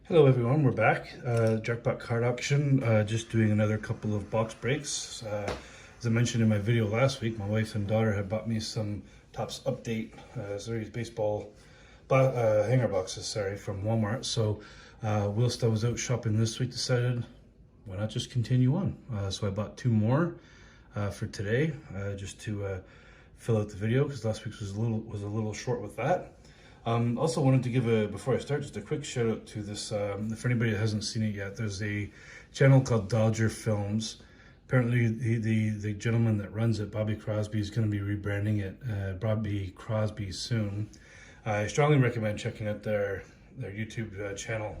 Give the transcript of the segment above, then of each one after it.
Hello everyone, we're back. Jackpot card auction, just doing another couple of box breaks. As I mentioned in my video last week, my wife and daughter had bought me some Topps Update series baseball hanger boxes, from Walmart. So whilst I was out shopping this week, decided why not just continue on. So I bought two more for today, just to fill out the video, because last week's was a little short with that. Also wanted to give before I start, just a quick shout out to this, for anybody that hasn't seen it yet, there's a channel called Dodger Films. Apparently the gentleman that runs it, Bobby Crosby, is going to be rebranding it, Bobby Crosby soon. I strongly recommend checking out their YouTube channel.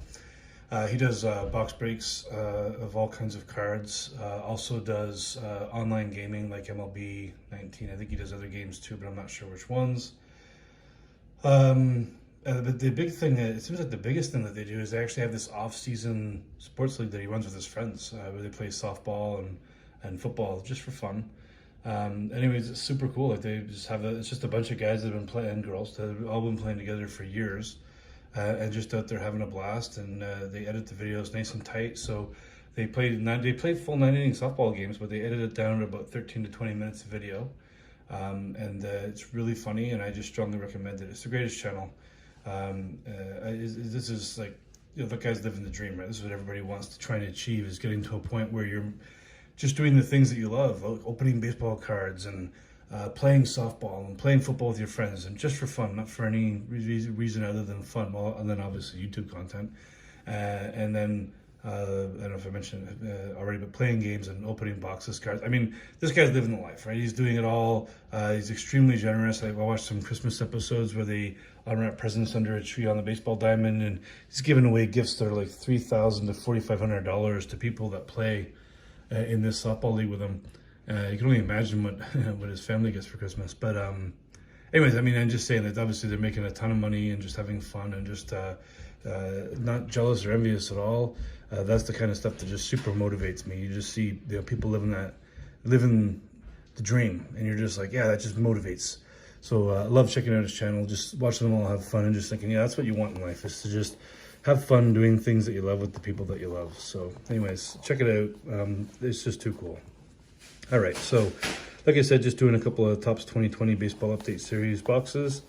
He does box breaks of all kinds of cards, also does online gaming like MLB 19. I think he does other games too, but I'm not sure which ones. But the big thing, it seems like the biggest thing that they do is they actually have this off-season sports league that he runs with his friends, where they play softball and football just for fun. Anyways, it's super cool. Like they just have it's just a bunch of guys that have been playing, girls that have all been playing together for years, and just out there having a blast. And they edit the videos nice and tight. So they played full 9-inning softball games, but they edited it down to about 13 to 20 minutes of video. It's really funny, and I just strongly recommend it. It's the greatest channel. This is like, the guys living the dream, right? This is what everybody wants to try and achieve, is getting to a point where you're just doing the things that you love, like opening baseball cards and playing softball and playing football with your friends, and just for fun, not for any reason other than fun. Well, and then obviously YouTube content, and then I don't know if I mentioned it already, but playing games and opening boxes, cards. I mean, this guy's living the life, right? He's doing it all. He's extremely generous. I watched some Christmas episodes where they unwrap presents under a tree on the baseball diamond, and he's giving away gifts that are like $3,000 to $4,500 to people that play in this softball league with him. You can only imagine what what his family gets for Christmas. But anyways, I mean, I'm just saying that obviously they're making a ton of money and just having fun and just not jealous or envious at all. That's the kind of stuff that just super motivates me. You just see people living the dream, and you're just like, yeah, that just motivates. So I love checking out his channel, just watching them all have fun and just thinking, yeah, that's what you want in life, is to just have fun doing things that you love with the people that you love. So anyways, check it out. It's just too cool. All right, so like I said, just doing a couple of Topps 2020 Baseball Update Series boxes.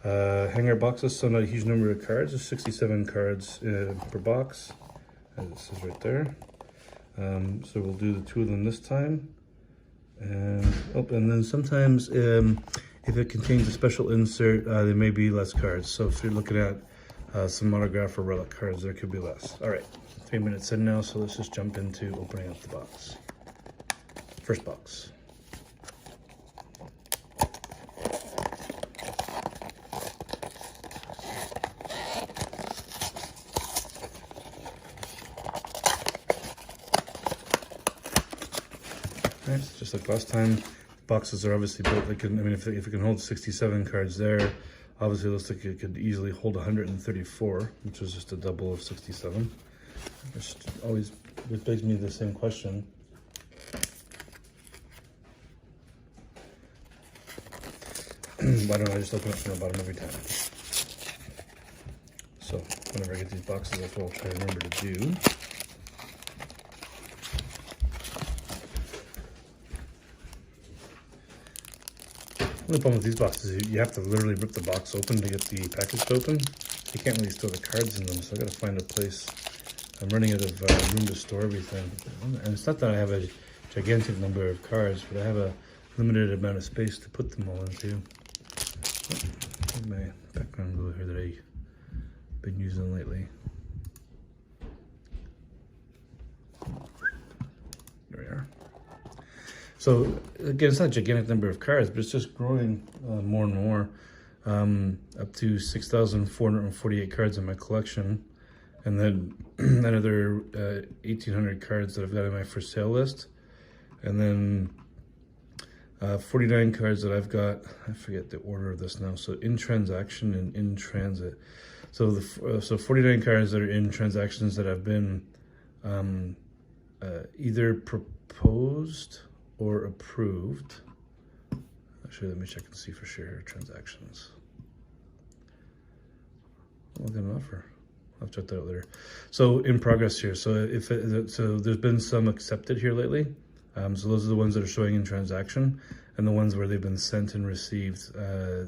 Hanger boxes, so not a huge number of cards. There's 67 cards per box, as it says right there. So we'll do the two of them this time. And then sometimes if it contains a special insert, there may be less cards. So if you're looking at some autograph or relic cards, there could be less. All right, 3 minutes in now, so let's just jump into opening up the box. First box. Nice, just like last time. Boxes are obviously built. They can, I mean, if it can hold 67 cards there, obviously it looks like it could easily hold 134, which is just a double of 67. It begs me the same question. Why don't I just open it from the bottom every time? So whenever I get these boxes, that's what I'll try to remember to do. The only problem with these boxes is you have to literally rip the box open to get the package to open. You can't really store the cards in them, so I gotta find a place. I'm running out of room to store everything. And it's not that I have a gigantic number of cards, but I have a limited amount of space to put them all into. Oh, my background glue here that I've been using lately. There we are. So again, it's not a gigantic number of cards, but it's just growing more and more, up to 6,448 cards in my collection, and then another 1,800 cards that I've got in my for sale list, and then 49 cards that I've got. I forget the order of this now. So in transaction and in transit. So so 49 cards that are in transactions that have been either proposed or approved. Actually, let me check and see for sure. Transactions. What can I offer? I'll check that out later. So in progress here. So so there's been some accepted here lately. So those are the ones that are showing in transaction, and the ones where they've been sent and received,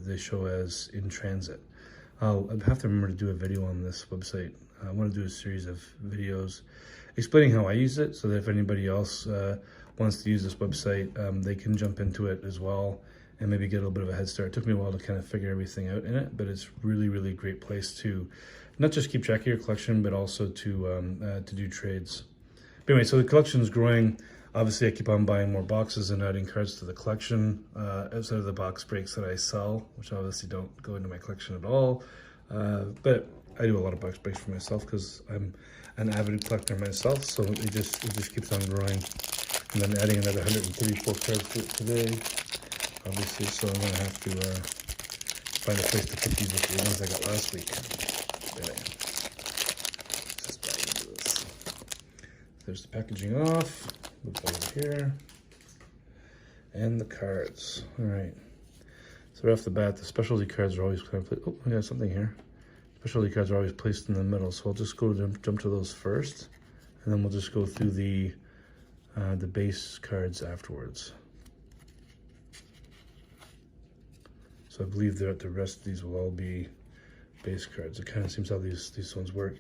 they show as in transit. I'll have to remember to do a video on this website. I want to do a series of videos explaining how I use it, so that if anybody else wants to use this website, they can jump into it as well and maybe get a little bit of a head start. It took me a while to kind of figure everything out in it, but it's really, really great place to not just keep track of your collection, but also to do trades. But anyway, so the collection's growing. Obviously, I keep on buying more boxes and adding cards to the collection outside of the box breaks that I sell, which obviously don't go into my collection at all. But I do a lot of box breaks for myself because I'm an avid collector myself, so it just keeps on growing. And then adding another 134 cards to it today, obviously, so I'm going to have to find a place to put these with the ones I got last week. Anyway, just back into this. There's the packaging off. Move that over here. And the cards. All right. So right off the bat, the specialty cards are always kind of, oh, I got something here. Specialty cards are always placed in the middle, so I'll just go to jump to those first, and then we'll just go through the base cards afterwards. So I believe that the rest of these will all be base cards. It kind of seems how these ones work.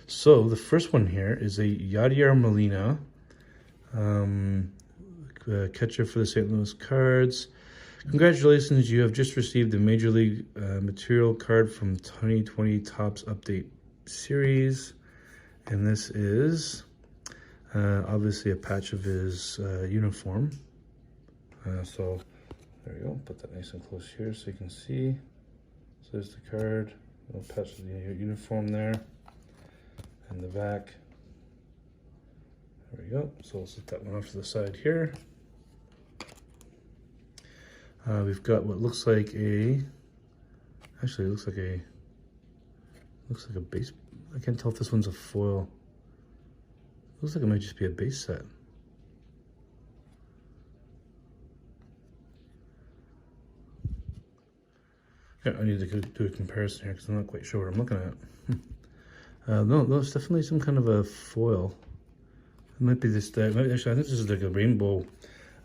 So the first one here is a Yadier Molina, catcher for the St. Louis Cards. Congratulations, you have just received the Major League material card from 2020 Topps Update Series. And this is obviously a patch of his uniform. So there we go, put that nice and close here so you can see. So there's the card, a little patch of the uniform there, and the back. There we go, so we'll set that one off to the side here. We've got what looks like a, actually it looks like a base, I can't tell if this one's a foil. It looks like it might just be a base set. Yeah, I need to do a comparison here because I'm not quite sure what I'm looking at. No, it's definitely some kind of a foil. It might be this, actually I think this is like a rainbow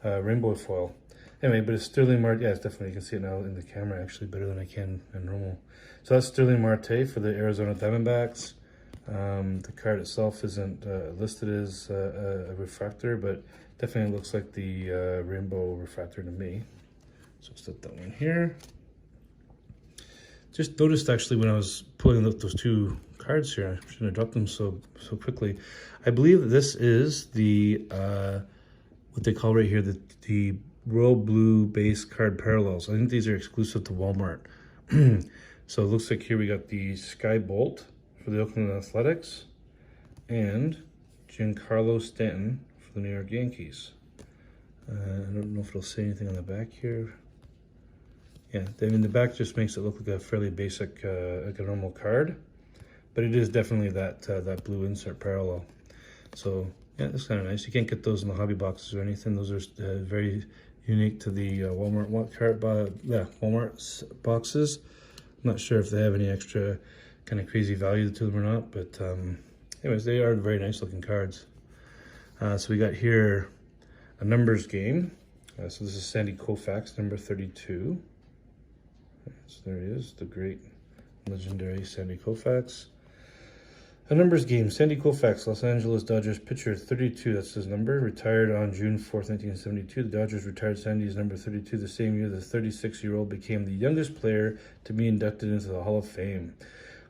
foil. Anyway, but it's Sterling Marte. Yeah, it's definitely, you can see it now in the camera actually better than I can in normal. So that's Sterling Marte for the Arizona Diamondbacks. The card itself isn't listed as a refractor, but definitely looks like the rainbow refractor to me. So let's put that one here. Just noticed actually when I was pulling up those two cards here, I shouldn't have dropped them so quickly. I believe that this is the what they call right here the Royal Blue base card parallels. I think these are exclusive to Walmart. So it looks like here we got the Sky Bolt for the Oakland Athletics and Giancarlo Stanton for the New York Yankees. I don't know if it'll say anything on the back here. Yeah, I mean the back just makes it look like a fairly basic, like a normal card, but it is definitely that blue insert parallel. So yeah, that's kind of nice. You can't get those in the hobby boxes or anything. Those are very unique to the Walmart boxes. I'm not sure if they have any extra kind of crazy value to them or not, but anyways, they are very nice looking cards. So we got here a numbers game. So this is Sandy Koufax, number 32. So there he is, the great legendary Sandy Koufax. A numbers game, Sandy Colfax, Los Angeles Dodgers pitcher, 32, that's his number, retired on June 4th, 1972. The Dodgers retired Sandy's number 32 the same year the 36-year-old became the youngest player to be inducted into the Hall of Fame.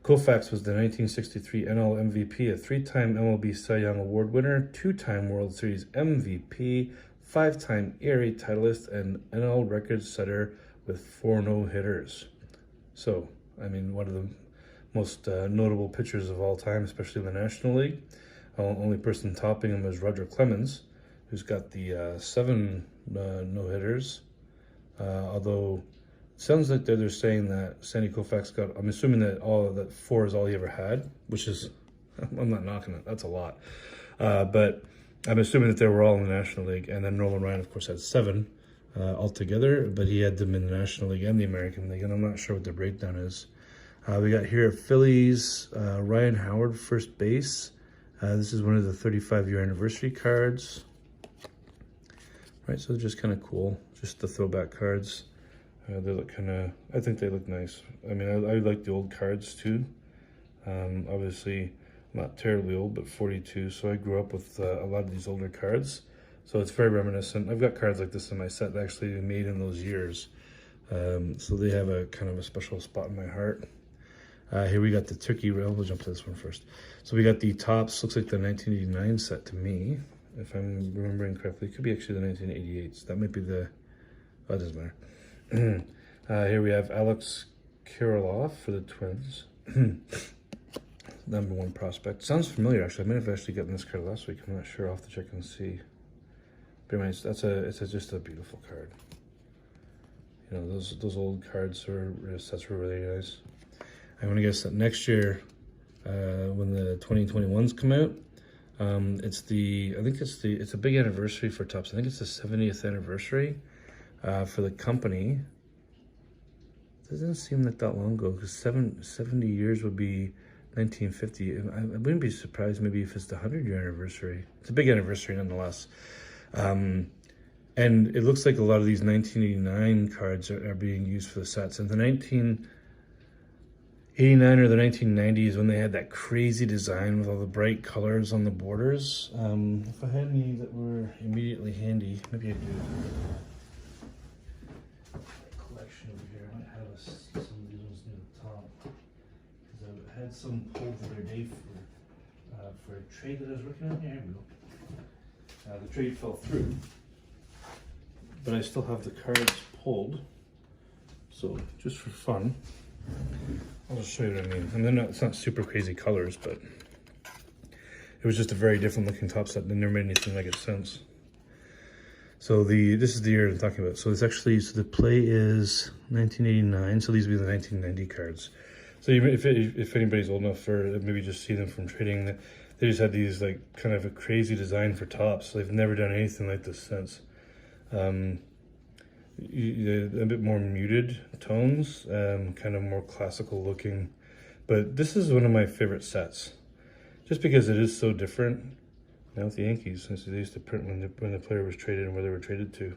Colfax was the 1963 NL MVP, a 3-time MLB Cy Young Award winner, 2-time World Series MVP, 5-time ERA titleist, and NL record setter with 4 no-hitters. So, I mean, one of the most notable pitchers of all time, especially in the National League. Only person topping him is Roger Clemens, who's got the 7 no-hitters. Although it sounds like they're saying that Sandy Koufax got, I'm assuming that 4 is all he ever had, which is, I'm not knocking it, that's a lot. But I'm assuming that they were all in the National League. And then Nolan Ryan, of course, had 7 altogether, but he had them in the National League and the American League, and I'm not sure what the breakdown is. We got here Phillies, Ryan Howard, first base. This is one of the 35-year anniversary cards. Right, so they're just kind of cool, just the throwback cards. They look kind of, I think they look nice. I mean, I like the old cards too. Obviously, not terribly old, but 42, so I grew up with a lot of these older cards. So it's very reminiscent. I've got cards like this in my set that actually made in those years. So they have a kind of a special spot in my heart. Here we got the turkey rail. We'll jump to this one first. So we got the tops. Looks like the 1989 set to me, if I'm remembering correctly. It could be actually the 1988. So that might be the. Oh, it doesn't matter. Here we have Alex Kirilloff for the Twins. #1 prospect. Sounds familiar actually. I might have actually gotten this card last week. I'm not sure. I'll have to check and see. But anyways, it's just a beautiful card. You know, those old cards sets were really nice. I want to guess that next year, when the 2021s come out, it's a big anniversary for Topps. I think it's the 70th anniversary for the company. It doesn't seem like that long ago, because 70 years would be 1950. I wouldn't be surprised maybe if it's the 100-year anniversary. It's a big anniversary nonetheless. And it looks like a lot of these 1989 cards are being used for the sets. And the 1989 or the 1990s, when they had that crazy design with all the bright colors on the borders. If I had any that were immediately handy, maybe I do. Collection over here. I might have some of these ones near the top, because I had some pulled the other day for a trade that I was working on. Here we go. The trade fell through, but I still have the cards pulled. So just for fun, I'll just show you what I mean. And then it's not super crazy colors, but it was just a very different looking top set. They never made anything like it since. So this is the year I'm talking about. So it's actually, so the play is 1989. So these would be the 1990 cards. So if anybody's old enough for maybe just see them from trading, they just had these like kind of a crazy design for tops. So they've never done anything like this since. A bit more muted tones, kind of more classical looking. But this is one of my favorite sets, just because it is so different. Now with the Yankees, since they used to print when the player was traded and where they were traded to.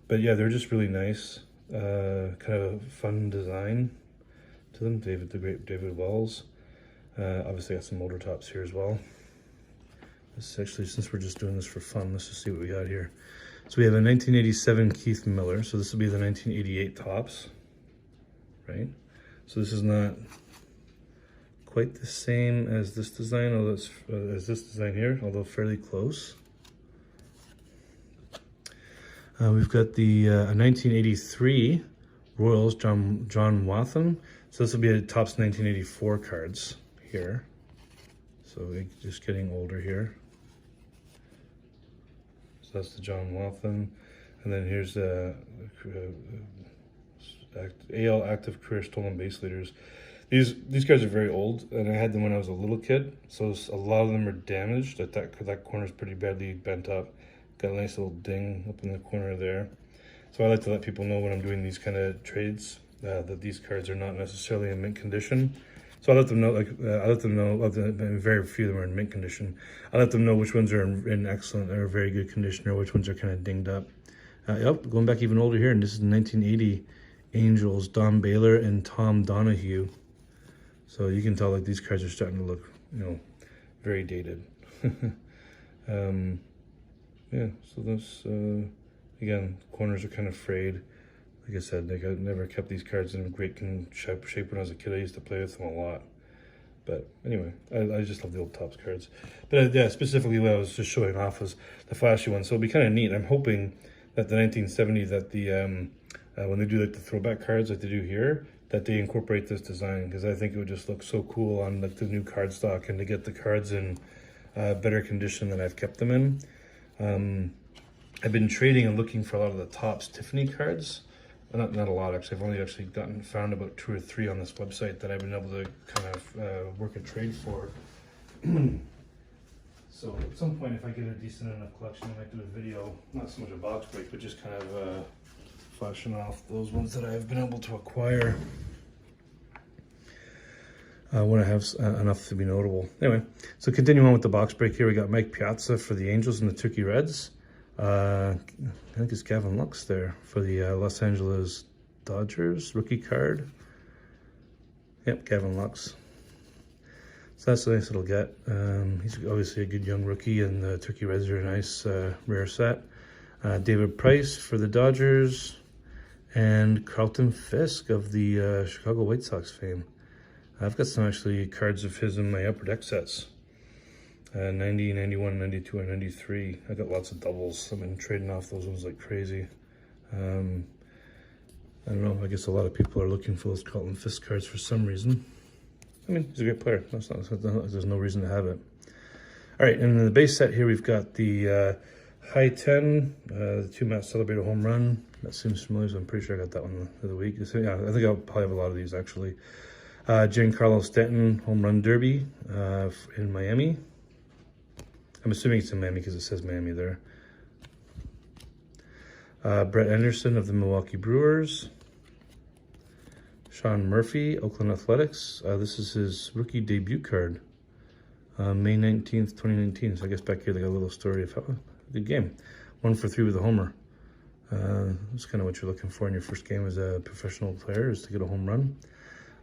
But yeah, they're just really nice. Kind of a fun design to them. The great David Wells. Obviously got some older tops here as well. This is actually, since we're just doing this for fun, let's just see what we got here. So we have a 1987 Keith Miller. So this will be the 1988 tops, right? So this is not quite the same as this design, although as this design here, although fairly close. We've got the 1983 Royals John Wathan. So this will be a Topps 1984 cards here. So we're just getting older here. So that's the John Wathan. And then here's the AL Active Career Stolen Base Leaders. These cards are very old, and I had them when I was a little kid, so a lot of them are damaged. That corner's pretty badly bent up. Got a nice little ding up in the corner there. So I like to let people know when I'm doing these kind of trades that these cards are not necessarily in mint condition. So I let them know, very few of them are in mint condition. I let them know which ones are in excellent or very good condition, or which ones are kind of dinged up. Yep, going back even older here, and this is 1980 Angels, Don Baylor and Tom Donahue. So you can tell like these cards are starting to look, very dated. Yeah, so this, again, corners are kind of frayed. Like I said, I never kept these cards in great shape when I was a kid. I used to play with them a lot. But anyway, I just love the old Topps cards. But yeah, specifically what I was just showing off was the flashy one. So it'll be kind of neat. I'm hoping that the 1970s, that when they do like the throwback cards like they do here, that they incorporate this design, because I think it would just look so cool on like the new card stock, and to get the cards in better condition than I've kept them in. I've been trading and looking for a lot of the Topps Tiffany cards. Not a lot actually. I've only actually found about 2 or 3 on this website that I've been able to kind of work a trade for. So at some point, if I get a decent enough collection, I might do a video, not so much a box break, but just kind of flashing off those ones that I've been able to acquire. when I have enough to be notable. Anyway, so continuing on with the box break here, we got Mike Piazza for the Angels and the Turkey Reds. I think it's Gavin Lux there for the Los Angeles Dodgers rookie card. Yep, Gavin Lux. So that's a nice little get. He's obviously a good young rookie, and the Turkey Reds are a nice rare set. David Price for the Dodgers, and Carlton Fisk of the Chicago White Sox fame. I've got some actually cards of his in my upper deck sets. 90, 91, 92, and 93. I got lots of doubles. I've been trading off those ones like crazy. I don't know, I guess a lot of people are looking for those Carlton Fisk cards for some reason. I mean, he's a great player. There's no reason to have it. All right, and in the base set here, we've got the High 10, the 2-match celebrate a home run. That seems familiar, so I'm pretty sure I got that one the other week. So, yeah, I think I'll probably have a lot of these, actually. Giancarlo Stanton home run derby in Miami. I'm assuming it's in Miami because it says Miami there. Brett Anderson of the Milwaukee Brewers. Sean Murphy, Oakland Athletics. This is his rookie debut card. May 19th, 2019. So I guess back here they got a little story of how good game. 1 for 3 with a homer. That's kind of what you're looking for in your first game as a professional player, is to get a home run.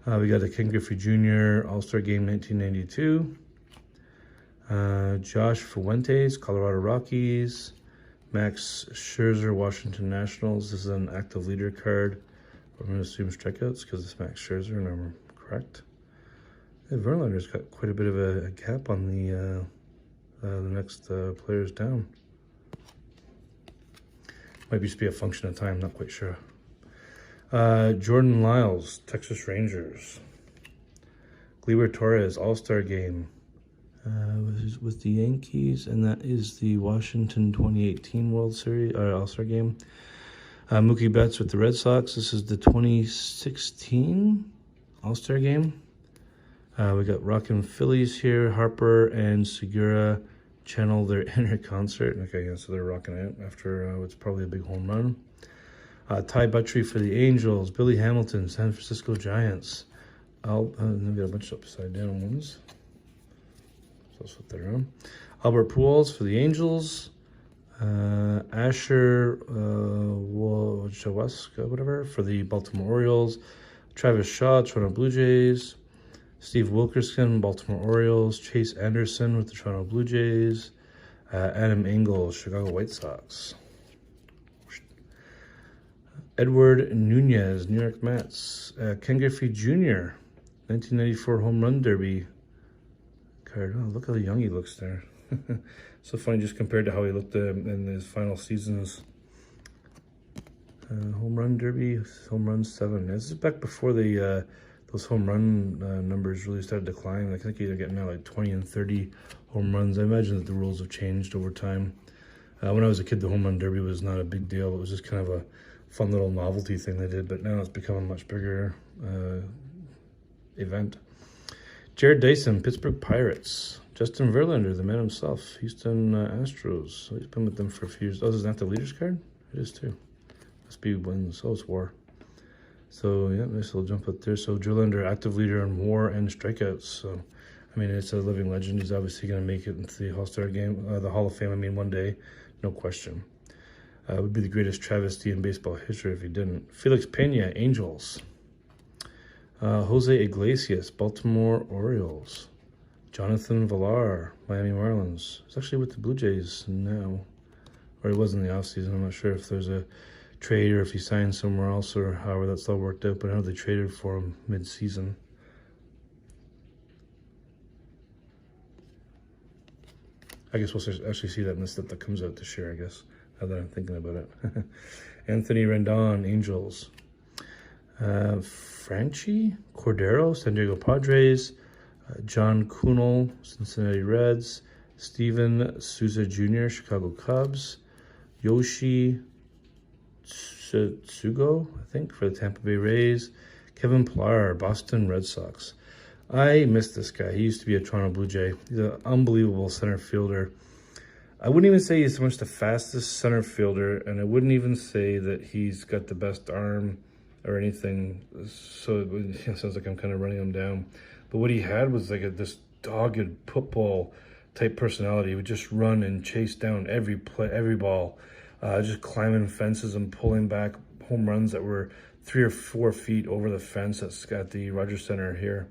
We got a Ken Griffey Jr. All-Star Game 1992. Josh Fuentes, Colorado Rockies. Max Scherzer, Washington Nationals. This is an active leader card. I'm going to assume strikeouts because it's Max Scherzer, and I'm correct. Yeah, Verlander's got quite a bit of a gap on the next players down. Might just be a function of time, not quite sure. Jordan Lyles, Texas Rangers. Gleyber Torres, All-Star Game with the Yankees, and that is the Washington 2018 World Series All-Star Game. Mookie Betts with the Red Sox. This is the 2016 All-Star Game. We got Rockin' Phillies here. Harper and Segura channel their inner concert. Okay, yeah, so they're rocking it after what's probably a big home run. Ty Buttrey for the Angels. Billy Hamilton, San Francisco Giants. Then we got a bunch of upside down ones. So I'll flip that around. Albert Pujols for the Angels. Asher Wojciechowski, whatever, for the Baltimore Orioles. Travis Shaw, Toronto Blue Jays. Steve Wilkerson, Baltimore Orioles. Chase Anderson with the Toronto Blue Jays. Adam Engel, Chicago White Sox. Edward Nunez, New York Mets. Ken Griffey Jr., 1994 Home Run Derby card. Oh, look how young he looks there. So funny, just compared to how he looked in his final seasons. Home Run Derby, Home Run 7. This is back before the those home run numbers really started declining. I think you're getting now like 20 and 30 home runs. I imagine that the rules have changed over time. When I was a kid, the Home Run Derby was not a big deal. It was just kind of a fun little novelty thing they did, but now it's become a much bigger event. Jared Dyson, Pittsburgh Pirates. Justin Verlander, the man himself, Houston Astros. So he's been with them for a few years. Oh, isn't that the leaders card? It is too. Must be wins. Oh, it's WAR. So yeah, nice little jump up there. So Verlander, active leader in WAR and strikeouts. So I mean, it's a living legend. He's obviously going to make it into the All-Star game, the Hall of Fame. I mean, one day, no question. It would be the greatest travesty in baseball history if he didn't. Felix Pena, Angels. Jose Iglesias, Baltimore Orioles. Jonathan Villar, Miami Marlins. He's actually with the Blue Jays now. Or he was in the offseason. I'm not sure if there's a trade or if he signed somewhere else or however that's all worked out. But I know they traded for him mid-season. I guess we'll actually see that in this that comes out this year, I guess, now that I'm thinking about it. Anthony Rendon, Angels. Franchi Cordero, San Diego Padres. John Kunal, Cincinnati Reds. Steven Souza Jr., Chicago Cubs. Yoshi Tsugo, I think, for the Tampa Bay Rays. Kevin Pillar, Boston Red Sox. I miss this guy. He used to be a Toronto Blue Jay. He's an unbelievable center fielder. I wouldn't even say he's so much the fastest center fielder, and I wouldn't even say that he's got the best arm or anything. So it sounds like I'm kind of running him down. but what he had was like this dogged football type personality. He would just run and chase down every play, every ball, just climbing fences and pulling back home runs that were 3 or 4 feet over the fence that's got the Rogers Center here,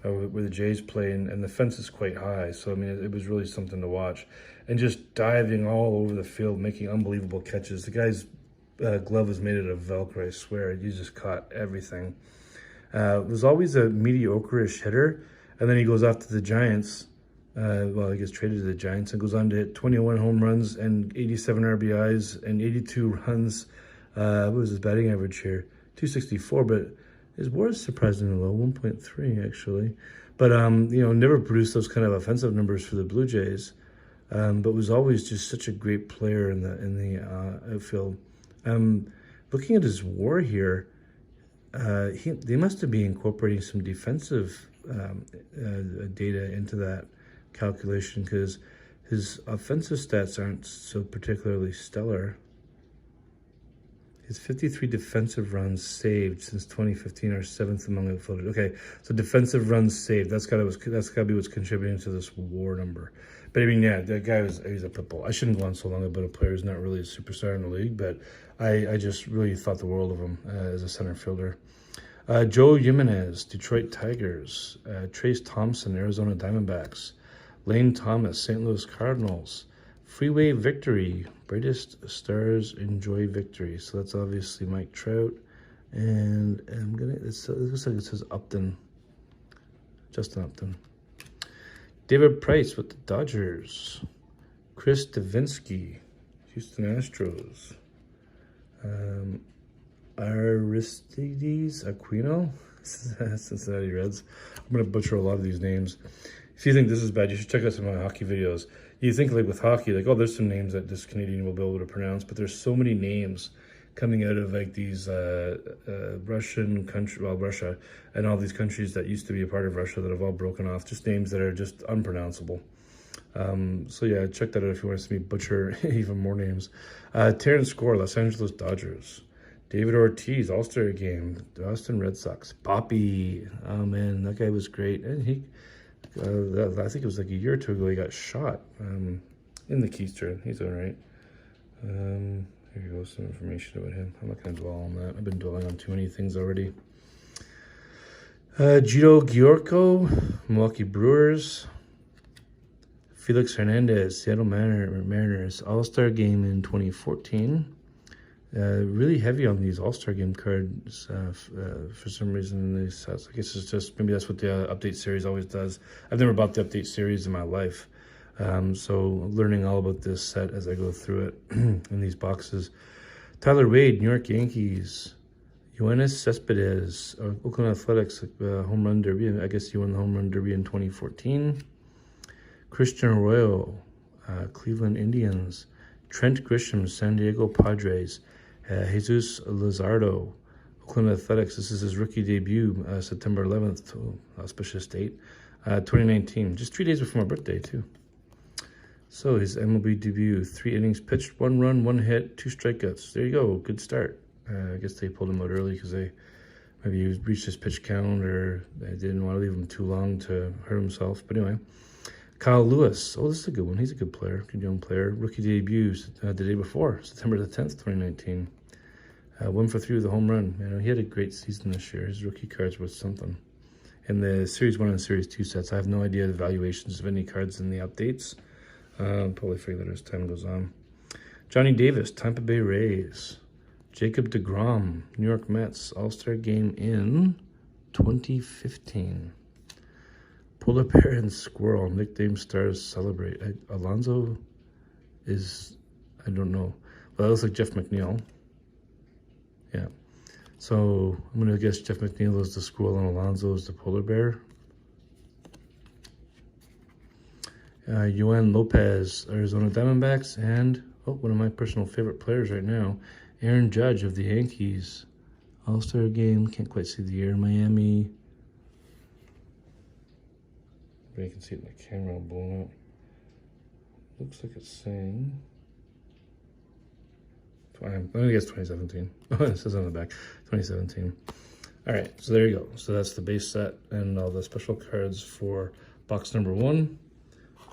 where the Jays play, and the fence is quite high. So I mean, it was really something to watch, and just diving all over the field, making unbelievable catches. The guy's glove was made out of Velcro, I swear. He just caught everything. Was always a mediocre-ish hitter, and then he goes off to the Giants. Well, he gets traded to the Giants and goes on to hit 21 home runs and 87 RBIs and 82 runs. What was his batting average here? 264, but his WAR is surprisingly low, 1.3 actually. But you know, never produced those kind of offensive numbers for the Blue Jays. But was always just such a great player in the outfield. Looking at his WAR here, they must have been incorporating some defensive data into that calculation, because his offensive stats aren't so particularly stellar. His 53 defensive runs saved since 2015 are 7th among outfielders. Okay, so defensive runs saved, that's gotta be what's contributing to this WAR number. But I mean, yeah, that guy he's a pit bull. I shouldn't go on so long about a player who's not really a superstar in the league, but I just really thought the world of him as a center fielder. Joe Jimenez, Detroit Tigers. Trace Thompson, Arizona Diamondbacks. Lane Thomas, St. Louis Cardinals. Freeway Victory, Brightest Stars Enjoy Victory. So that's obviously Mike Trout. And it looks like it says Upton. Justin Upton. David Price with the Dodgers. Chris Davinsky, Houston Astros. Aristides Aquino, Cincinnati Reds. I'm going to butcher a lot of these names. If you think this is bad, you should check out some of my hockey videos. You think like with hockey, like, oh, there's some names that this Canadian will be able to pronounce, but there's so many names coming out of like these Russian country, well, Russia, and all these countries that used to be a part of Russia that have all broken off, just names that are just unpronounceable. So yeah, check that out if you want to see me butcher even more names. Terrence Score, Los Angeles Dodgers. David Ortiz, All-Star Game, Boston Red Sox. Poppy, oh man, that guy was great. And he, I think it was like a year or two ago, he got shot in the Keister. He's all right. Here you go, some information about him. I'm not going to dwell on that. I've been dwelling on too many things already. Gito Giorco, Milwaukee Brewers. Felix Hernandez, Seattle Mariners. All-Star Game in 2014. Really heavy on these All-Star Game cards for some reason in these sets. I guess it's just, maybe that's what the update series always does. I've never bought the update series in my life. So learning all about this set as I go through it in these boxes. Tyler Wade, New York Yankees. Yoenis Cespedes, Oakland Athletics, home run derby. I guess he won the home run derby in 2014. Christian Arroyo, Cleveland Indians. Trent Grisham, San Diego Padres. Jesus Luzardo, Oakland Athletics. This is his rookie debut, September 11th, auspicious date, 2019. Just 3 days before my birthday, too. So his MLB debut, 3 innings pitched, 1 run, 1 hit, 2 strikeouts. There you go, good start. I guess they pulled him out early because they maybe he reached his pitch count, or they didn't want to leave him too long to hurt himself. But anyway, Kyle Lewis. Oh, this is a good one. He's a good player, good young player. Rookie debuts the day before, September the 10th, 2019. 1 for 3 with a home run. You know, he had a great season this year. His rookie cards were something. In the Series 1 and Series 2 sets, I have no idea the valuations of any cards in the updates. I'll probably figure that as time goes on. Johnny Davis, Tampa Bay Rays. Jacob deGrom, New York Mets, All-Star Game in 2015. Polar Bear and Squirrel, nickname stars celebrate. Alonzo is, I don't know. Well, that looks like Jeff McNeil. Yeah. So I'm going to guess Jeff McNeil is the squirrel and Alonzo is the polar bear. Yoan Lopez, Arizona Diamondbacks. And, oh, one of my personal favorite players right now, Aaron Judge of the Yankees. All-Star Game, can't quite see the year. Miami. You can see it in the camera blown up. Looks like it's saying, I'm going to guess 2017. Oh, it says on the back, 2017. All right, so there you go. So that's the base set and all the special cards for box number 1.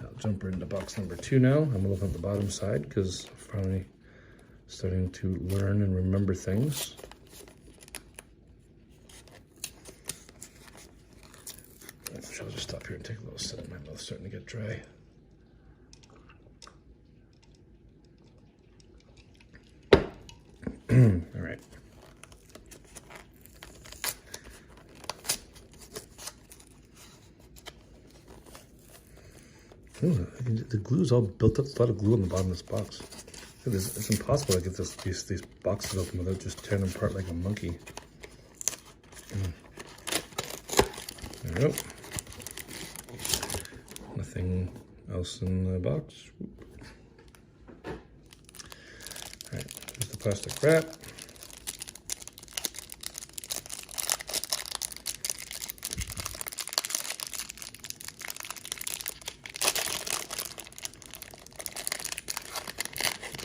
I'll jump right into box number 2 now. I'm gonna look at the bottom side because I'm finally starting to learn and remember things. I'll just stop here and take a little sip. My mouth's starting to get dry. All right. Ooh, the glue's all built up. There's a lot of glue on the bottom of this box. It's impossible to get these boxes open without just tearing them apart like a monkey. There we go. Nothing else in the box. All right, here's the plastic wrap.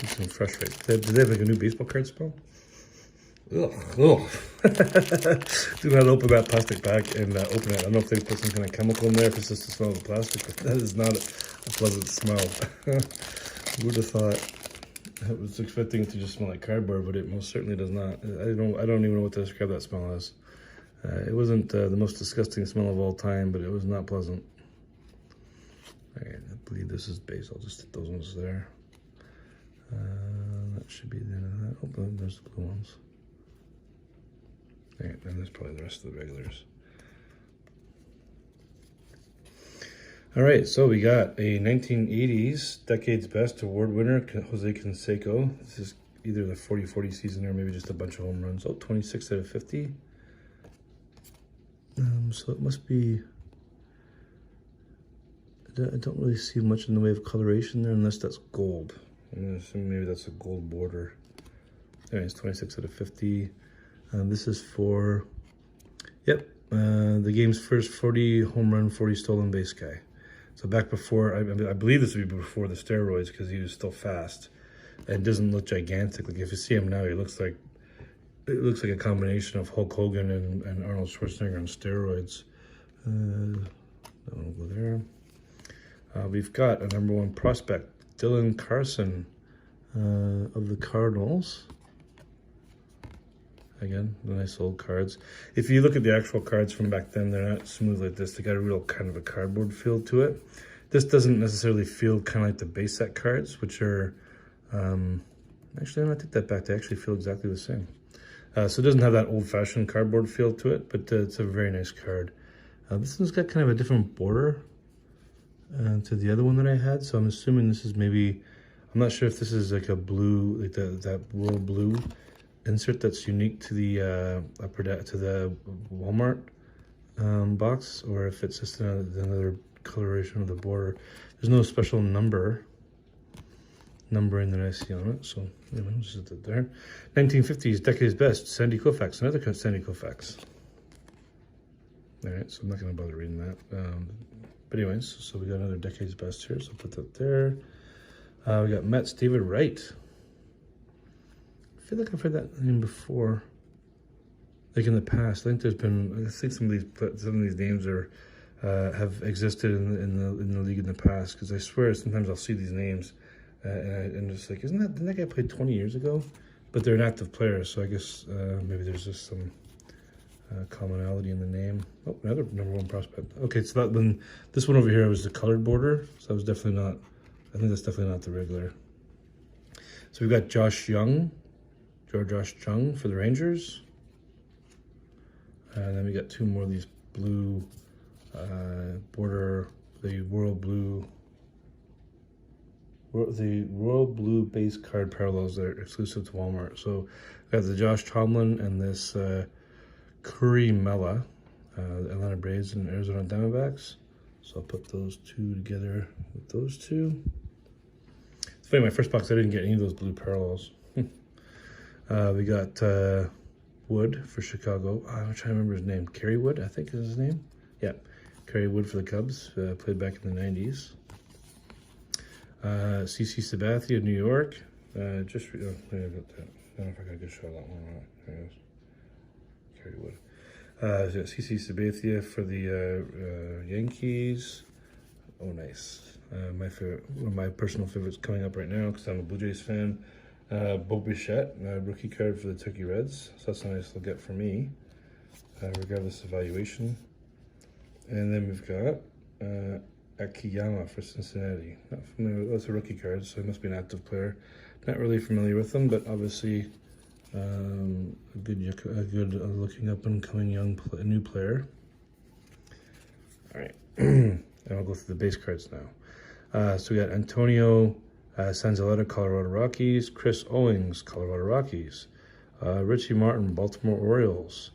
Some fresh Wright. Do they have like a new baseball card spell? Ugh. Do not open that plastic bag and open it. I don't know if they put some kind of chemical in there, if it's just the smell of the plastic, but that is not a pleasant smell. Who would have thought? I was expecting it to just smell like cardboard, but it most certainly does not. I don't even know what to describe that smell as. It wasn't the most disgusting smell of all time, but it was not pleasant. All right, I believe this is base. I'll just stick those ones there. That should be the end of that. Oh, there's the blue ones. All right, and there's probably the rest of the regulars. All right, so we got a 1980s Decade's Best Award winner, Jose Canseco. This is either the 40-40 season or maybe just a bunch of home runs. Oh, 26 out of 50. So it must be... I don't really see much in the way of coloration there unless that's gold. I'm gonna assume maybe that's a gold border. Anyways, 26 out of 50. This is for, yep, the game's first 40 home run, 40 stolen base guy. So back before, I believe this would be before the steroids because he was still fast and doesn't look gigantic. Like if you see him now, it looks like a combination of Hulk Hogan and Arnold Schwarzenegger on steroids. That one will go there. We've got a #1 prospect, Dylan Carson of the Cardinals. Again, the nice old cards. If you look at the actual cards from back then, they're not smooth like this. They got a real kind of a cardboard feel to it. This doesn't necessarily feel kind of like the base set cards, which are, actually, I'm gonna take that back. They actually feel exactly the same. So it doesn't have that old-fashioned cardboard feel to it, but it's a very nice card. This one's got kind of a different border to the other one that I had, so I'm assuming this is maybe, I'm not sure if this is like a blue, like that royal blue insert that's unique to the Walmart box, or if it's just another coloration of the border. There's no special numbering that I see on it, so anyway, I'll just put that there. 1950s Decade's Best, Sandy Colfax, another Sandy Colfax. All right, so I'm not going to bother reading that. But anyways, so we got another Decade's Best here, so I'll put that there. We got Mets, David Wright. I feel like I've heard that name before, like in the past. I think some of these names have existed in the league in the past, because I swear sometimes I'll see these names and just like, didn't that guy play 20 years ago? But they're an active player, so I guess maybe there's just some commonality in the name. Oh, another #1 prospect. Okay, so this one over here was the colored border, so that was definitely not, I think that's definitely not the regular. So we've got Josh Jung for the Rangers. And then we got two more of these blue border, the royal blue base card parallels that are exclusive to Walmart. So we got the Josh Tomlin and this Curry Mella, Atlanta Braves and Arizona Diamondbacks. So I'll put those two together with those two. It's funny, my first box I didn't get any of those blue parallels. We got Wood for Chicago. I'm trying to remember his name. Kerry Wood, I think is his name. Yeah, Kerry Wood for the Cubs. Played back in the 90s. CC Sabathia of New York. Maybe I got that. I don't know if I got a good shot of that one or not. There it is. Kerry Wood. CC Sabathia for the Yankees. Oh, nice. My favorite, one of my personal favorites coming up right now because I'm a Blue Jays fan. Bo Bichette, rookie card for the Turkey Reds. So that's a nice little get for me, regardless of valuation. And then we've got Akiyama for Cincinnati. Not familiar. That's a rookie card, so he must be an active player. Not really familiar with him, but obviously a good looking up and coming new player. All right, and I'll go through the base cards now. So we got Antonio Sanzaletta, Colorado Rockies. Chris Owings, Colorado Rockies. Richie Martin, Baltimore Orioles.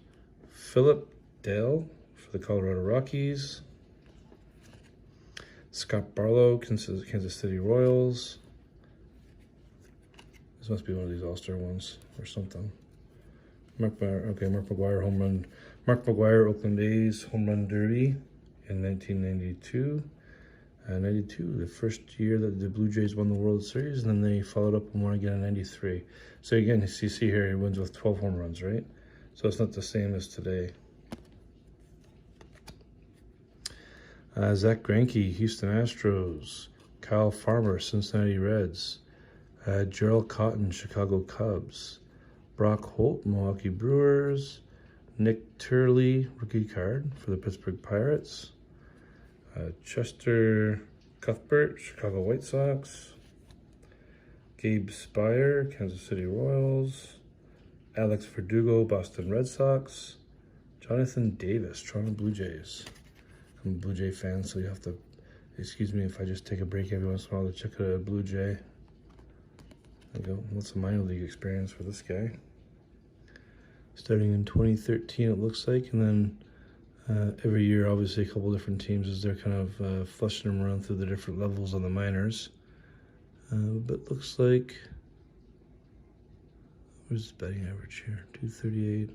Philip Dale for the Colorado Rockies. Scott Barlow, Kansas City Royals. This must be one of these All-Star ones or something. Mark McGwire, home run. Mark McGwire, Oakland A's home run derby in 1992. 92, the first year that the Blue Jays won the World Series, and then they followed up and won again in 93. So again, you see here, he wins with 12 home runs, right? So it's not the same as today. Zach Greinke, Houston Astros. Kyle Farmer, Cincinnati Reds. Gerald Cotton, Chicago Cubs. Brock Holt, Milwaukee Brewers. Nick Turley, rookie card for the Pittsburgh Pirates. Chester Cuthbert, Chicago White Sox. Gabe Spire, Kansas City Royals. Alex Verdugo, Boston Red Sox. Jonathan Davis, Toronto Blue Jays. I'm a Blue Jay fan, so you have to excuse me if I just take a break every once in a while to check out a Blue Jay. There you go. Lots of minor league experience for this guy. Starting in 2013, it looks like, and then every year, obviously, a couple different teams as they're kind of flushing them around through the different levels on the minors. But looks like, where's his batting average here? 238.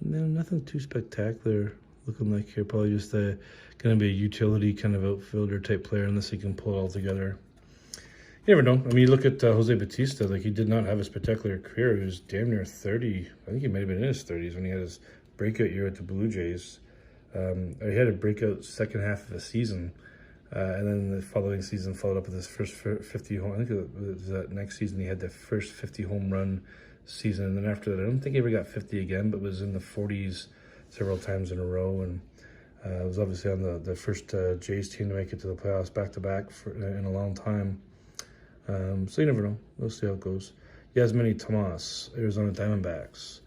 No, nothing too spectacular looking like here. Probably just going to be a utility kind of outfielder type player unless he can pull it all together. You never know. I mean, you look at Jose Batista, like he did not have a spectacular career. He was damn near 30. I think he might have been in his 30s when he had his breakout year at the Blue Jays. He had a breakout second half of the season, and then the following season followed up with his first 50 home. I think it was that next season he had the first 50 home run season, and then after that, I don't think he ever got 50 again, but was in the 40s several times in a row, and was obviously on the first Jays team to make it to the playoffs back-to-back in a long time. So you never know. We'll see how it goes. Yasmani Tomas, Arizona Diamondbacks.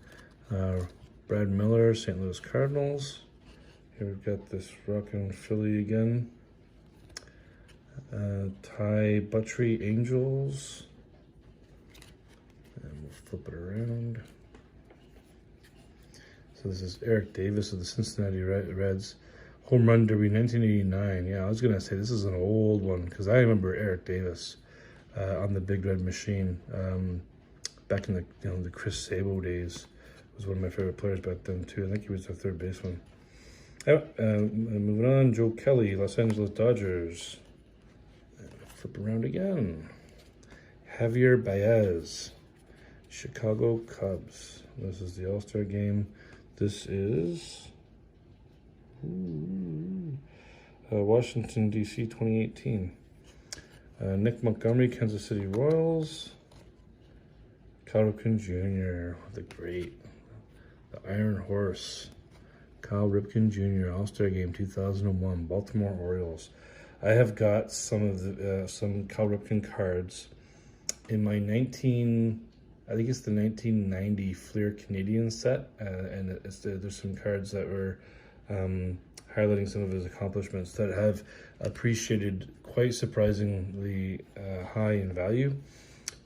Brad Miller, St. Louis Cardinals. Here we've got this rockin' Philly again. Ty Buttrey, Angels. And we'll flip it around. So this is Eric Davis of the Cincinnati Reds. Home Run Derby 1989. Yeah, I was going to say this is an old one because I remember Eric Davis on the Big Red Machine back in the Chris Sabo days. Was one of my favorite players back then too. I think he was the third baseman. Moving on, Joe Kelly, Los Angeles Dodgers. Flip around again. Javier Baez, Chicago Cubs. This is the All-Star game. This is Washington, D.C. 2018. Nick Montgomery, Kansas City Royals. Cal Ripken Jr., the Iron Horse. Kyle Ripken Jr., All-Star Game 2001, Baltimore Orioles. I have got some Cal Ripken cards in my I think it's the 1990 Fleer Canadian set, and there's some cards that were highlighting some of his accomplishments that have appreciated quite surprisingly high in value.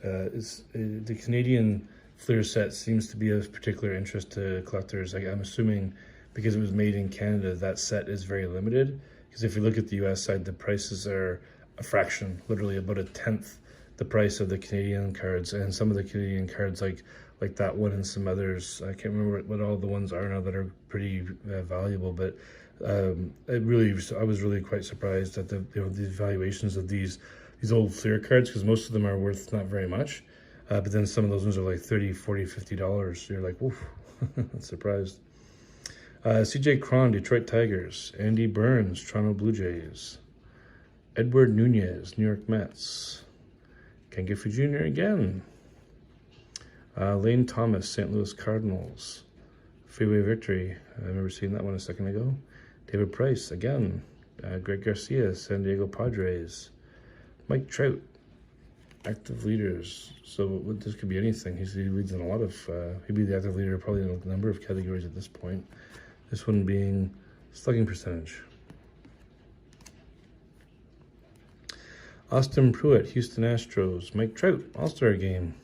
The Canadian Fleer set seems to be of particular interest to collectors. I'm assuming because it was made in Canada, that set is very limited. Because if you look at the US side, the prices are a fraction, literally about a tenth the price of the Canadian cards. And some of the Canadian cards, like that one and some others, I can't remember what all the ones are now that are pretty valuable. But I was really quite surprised at the valuations of these old Fleer cards, because most of them are worth not very much. But then some of those ones are like $30, $40, $50. You're like, woof, I'm surprised. CJ Cron, Detroit Tigers. Andy Burns, Toronto Blue Jays. Edward Nunez, New York Mets. Ken Griffey Jr. again. Lane Thomas, St. Louis Cardinals. Freeway Victory. I remember seeing that one a second ago. David Price again. Greg Garcia, San Diego Padres. Mike Trout, active leaders. So this could be anything. He leads in a lot of, he'd be the active leader probably in a number of categories at this point. This one being slugging percentage. Austin Pruitt, Houston Astros. Mike Trout, All-Star Game.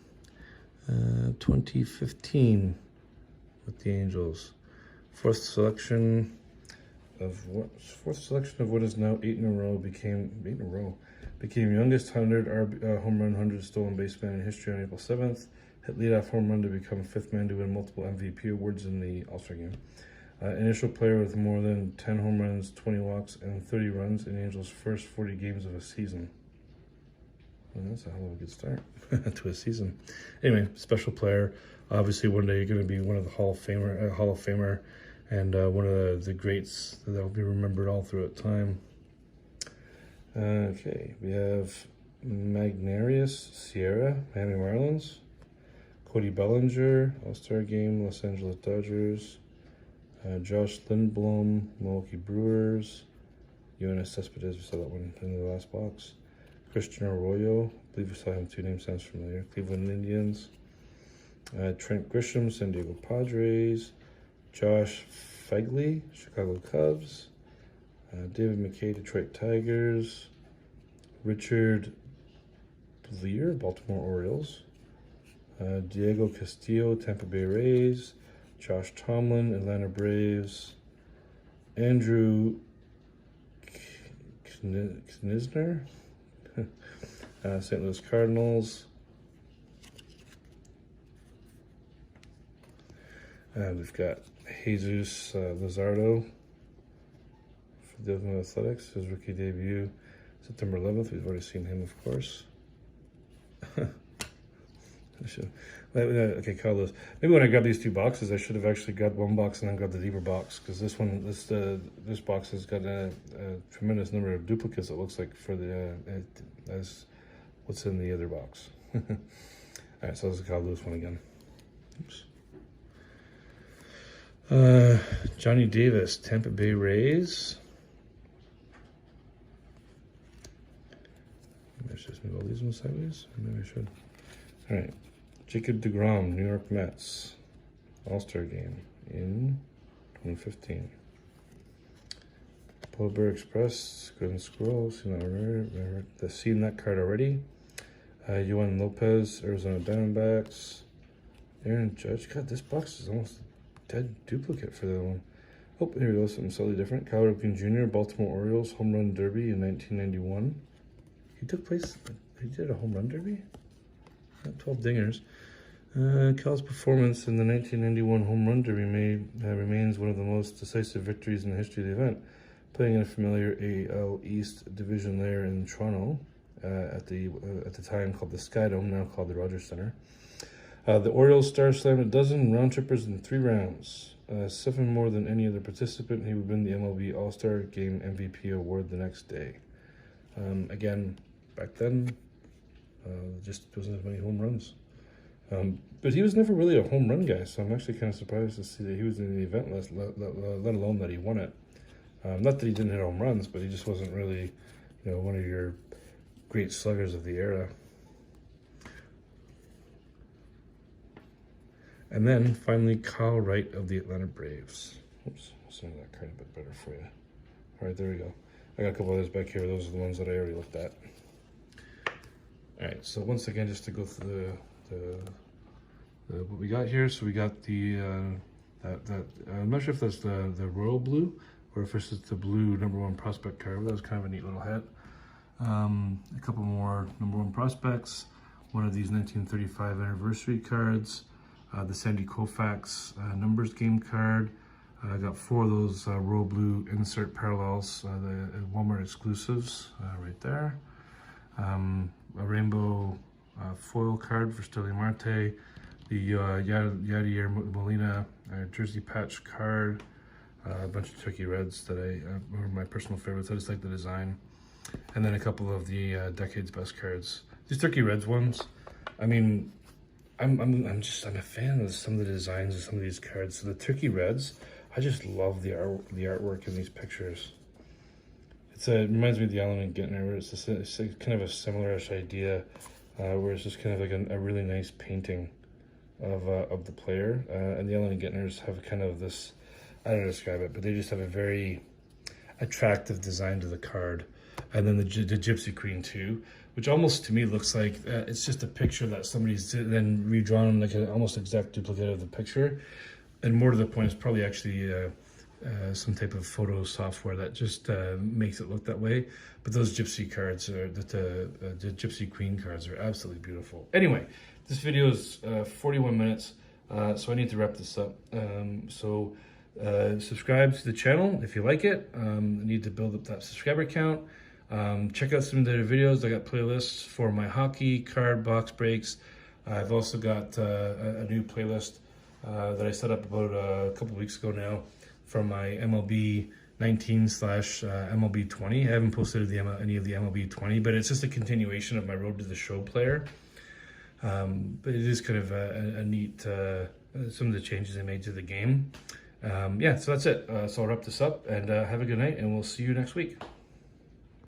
2015 with the Angels. Fourth selection of what is now 8 in a row became youngest home run 100 stolen base man in history on April 7th. Hit leadoff home run to become 5th man to win multiple MVP awards in the All-Star Game. Initial player with more than 10 home runs, 20 walks, and 30 runs in Angels' first 40 games of a season. Well, that's a hell of a good start to a season. Anyway, special player. Obviously, one day you're going to be one of the Hall of Famer, and one of the greats that will be remembered all throughout time. Okay, we have Magnarius Sierra, Miami Marlins. Cody Bellinger, All-Star Game, Los Angeles Dodgers. Josh Lindblom, Milwaukee Brewers. Yoenis Cespedes, we saw that one in the last box. Christian Arroyo, I believe we saw him, 2 names sounds familiar. Cleveland Indians. Trent Grisham, San Diego Padres. Josh Fegley, Chicago Cubs. David McKay, Detroit Tigers. Richard Bleer, Baltimore Orioles. Diego Castillo, Tampa Bay Rays. Josh Tomlin, Atlanta Braves. Andrew Knizner, St. Louis Cardinals. We've got Jesus Luzardo for the Oakland Athletics, his rookie debut, September 11th. We've already seen him, of course. Okay, Carlos. Maybe when I grab these 2 boxes, I should have actually grabbed one box and then grabbed the deeper box, because this box has got a tremendous number of duplicates. It looks like for the as what's in the other box. All right, so let's call this one again. Oops. Johnny Davis, Tampa Bay Rays. Maybe I should just move all these ones sideways. Maybe I should. All right. Jacob deGrom, New York Mets, All-Star Game in 2015. Polar Bear Express, Golden Squirrel, seen that card already. Yohan Lopez, Arizona Diamondbacks. Aaron Judge, God, this box is almost a dead duplicate for that one. Oh, here we go, something slightly different. Cal Ripken Jr., Baltimore Orioles, Home Run Derby in 1991. He did a Home Run Derby? 12 dingers. Cal's performance in the 1991 Home Run Derby remains one of the most decisive victories in the history of the event, playing in a familiar AL East division there in Toronto at the time called the Skydome, now called the Rogers Center. The Orioles star slammed a dozen round trippers in 3 rounds, 7 more than any other participant. He would win the MLB All-Star Game MVP award the next day. Again, back then, just wasn't as many home runs. But he was never really a home run guy, so I'm actually kind of surprised to see that he was in the event, let alone that he won it. Not that he didn't hit home runs, but he just wasn't really, one of your great sluggers of the era. And then, finally, Kyle Wright of the Atlanta Braves. Oops, I'll send that card a bit better for you. All right, there we go. I got a couple others back here. Those are the ones that I already looked at. All right, so once again, just to go through what we got here. So we got the I'm not sure if that's the royal blue or if this is the blue #1 prospect card. That was kind of a neat little hit. A couple more #1 prospects. One of these 1935 anniversary cards. The Sandy Colfax numbers game card. I got 4 of those royal blue insert parallels, the Walmart exclusives right there. A rainbow foil card for Sterling Marte. The Yadier Molina jersey patch card. a bunch of turkey reds that are my personal favorites. I just like the design. And then a couple of the Decade's Best cards. These turkey reds ones, I mean, I'm a fan of some of the designs of some of these cards. So the turkey reds, I just love the artwork in these pictures. It reminds me of the Element Gintner, where it's kind of a similar-ish idea, where it's just kind of like a really nice painting of the player. And the Element Gintners have kind of this, I don't know how to describe it, but they just have a very attractive design to the card. And then the Gypsy Queen too, which almost to me looks like it's just a picture that somebody's then redrawn like an almost exact duplicate of the picture. And more to the point, it's probably actually some type of photo software that just makes it look that way. But those Gypsy cards, the Gypsy Queen cards, are absolutely beautiful. Anyway, this video is 41 minutes, so I need to wrap this up. Subscribe to the channel if you like it. I need to build up that subscriber count. Check out some of the other videos. I got playlists for my hockey card box breaks. I've also got a new playlist that I set up about a couple weeks ago now for my MLB 19/MLB 20. I haven't posted any of the MLB 20, but it's just a continuation of my Road to the Show player. But it is kind of a neat, some of the changes I made to the game. Yeah, so that's it. So I'll wrap this up, and have a good night, and we'll see you next week.